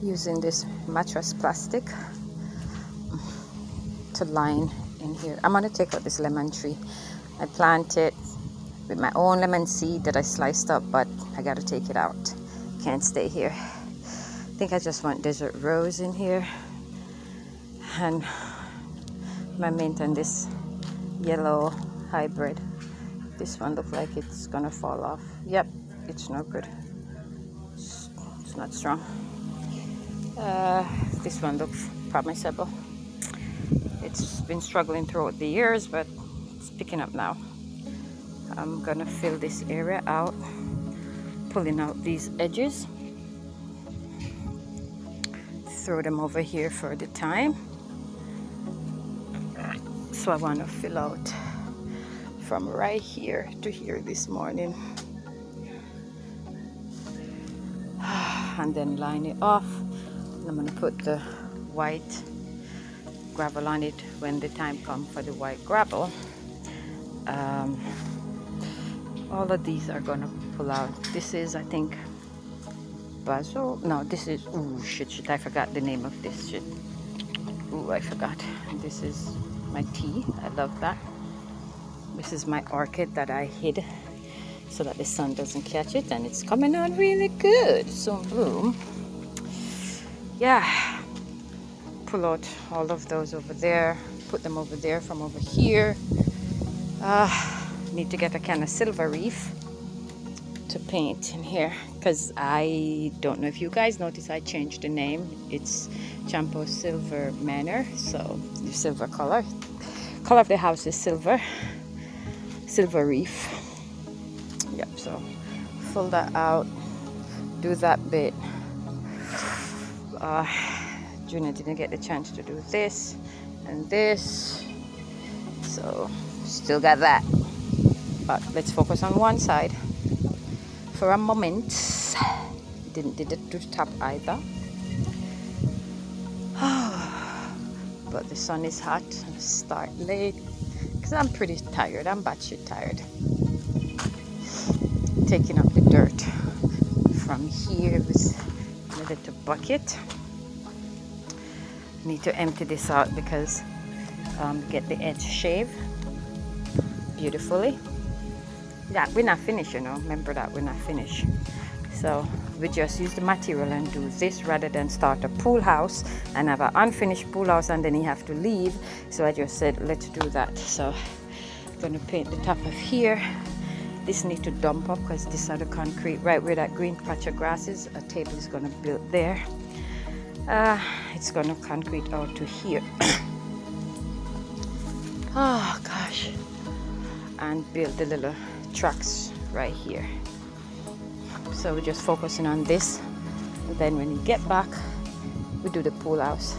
using this mattress plastic to line in here. I'm going to take out this lemon tree. I planted with my own lemon seed that I sliced up, but I got to take it out. Can't stay here. I think I just want desert rose in here, and my mint and this yellow hybrid. This one looks like it's gonna fall off. Yep, it's no good. It's not strong. This one looks promisable. It's been struggling throughout the years, but it's picking up now. I'm gonna fill this area out, pulling out these edges. Throw them over here for the time. So I want to fill out from right here to here this morning, and then line it off. And I'm going to put the white gravel on it when the time comes for the white gravel. All of these are going to pull out. This is, I think, basil. No, this is, ooh, shit, I forgot the name of this shit. Ooh, I forgot. This is my tea. I love that. This is my orchid that I hid so that the sun doesn't catch it, and it's coming on really good. Soon bloom. Yeah. Pull out all of those over there. Put them over there from over here. Need to get a can of silver reef to paint in here, because I don't know if you guys notice I changed the name. It's Champo Silver Manor, so the silver color of the house is silver reef. Yep, so pull that out, do that bit. Junior didn't get the chance to do this and this, so still got that, but let's focus on one side for a moment. Didn't do the top either. But the sun is hot. I'm start late because I'm pretty tired. I'm batshit tired. Taking up the dirt from here with a little bucket. Need to empty this out because get the edge shaved beautifully. Yeah, we're not finished, you know. Remember that we're not finished. So we just use the material and do this rather than start a pool house and have an unfinished pool house and then you have to leave. So I just said, let's do that. So I'm gonna paint the top of here. This needs to dump up because this are the concrete. Right where that green patch of grass is, a table is gonna build there. It's gonna concrete out to here. Oh gosh. And build the little tracks right here. So we're just focusing on this, and then when you get back we do the pool house,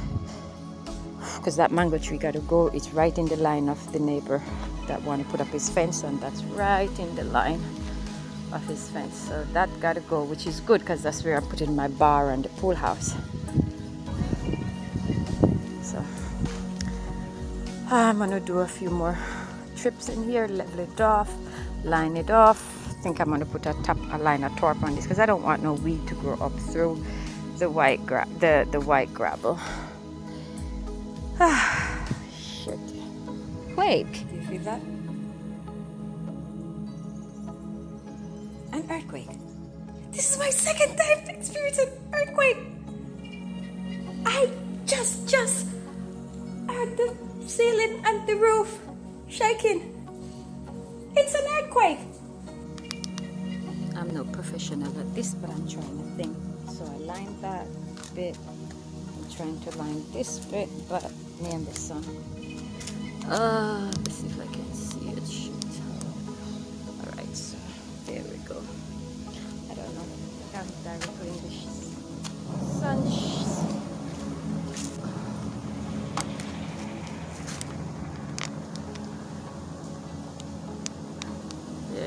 because that mango tree got to go. It's right in the line of the neighbor that want to put up his fence, and that's right in the line of his fence, so that got to go, which is good because that's where I'm putting my bar and the pool house. So I'm gonna do a few more trips in here, level it off, line it off. I think I'm going to put a line of tarp on this because I don't want no weed to grow up through the white white gravel. Shit. Quake. Do you feel that? An earthquake. This is my second time experiencing earthquake. I just heard the ceiling and the roof shaking. It's an earthquake. I'm no professional at this, but I'm trying to think. So I lined that bit. I'm trying to line this bit, but me and the sun. Let's see if I can see it. Shit. Alright, so there we go. I don't know. I'm directly in the sun.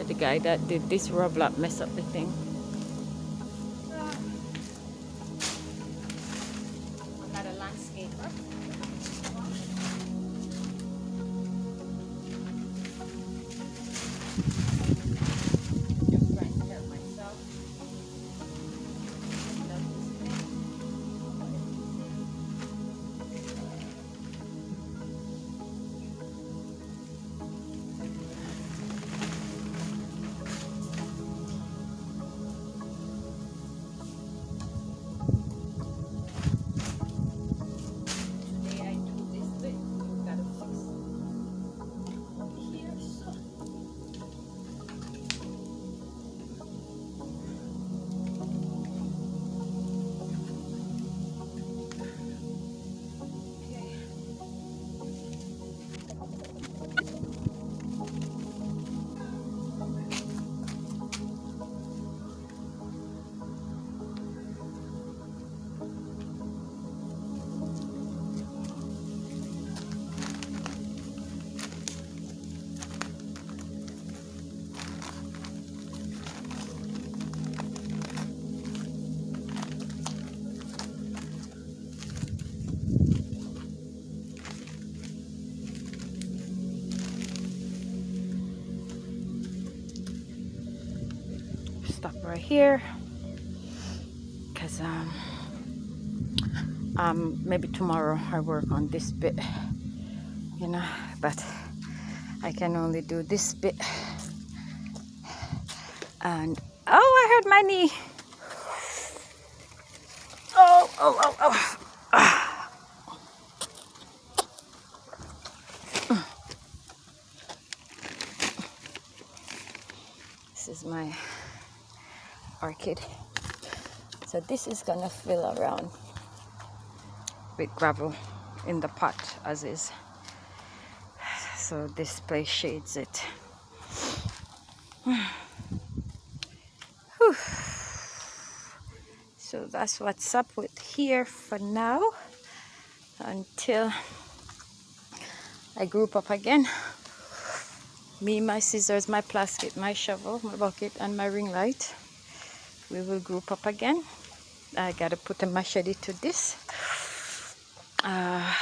The guy that did this Roblox messed up the thing. I'm not a landscaper. Just trying to help myself. here because maybe tomorrow I work on this bit, you know, but I can only do this bit. And oh, I hurt my knee. Oh. This is my orchid. So this is gonna fill around with gravel in the pot as is. So this place shades it. Whew. So that's what's up with here for now until I group up again. Me, my scissors, my plastic, my shovel, my bucket, and my ring light. We will group up again. I gotta put a machete to this. Yeah.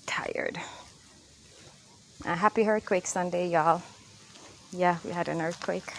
Tired. A happy earthquake Sunday, y'all. Yeah, we had an earthquake.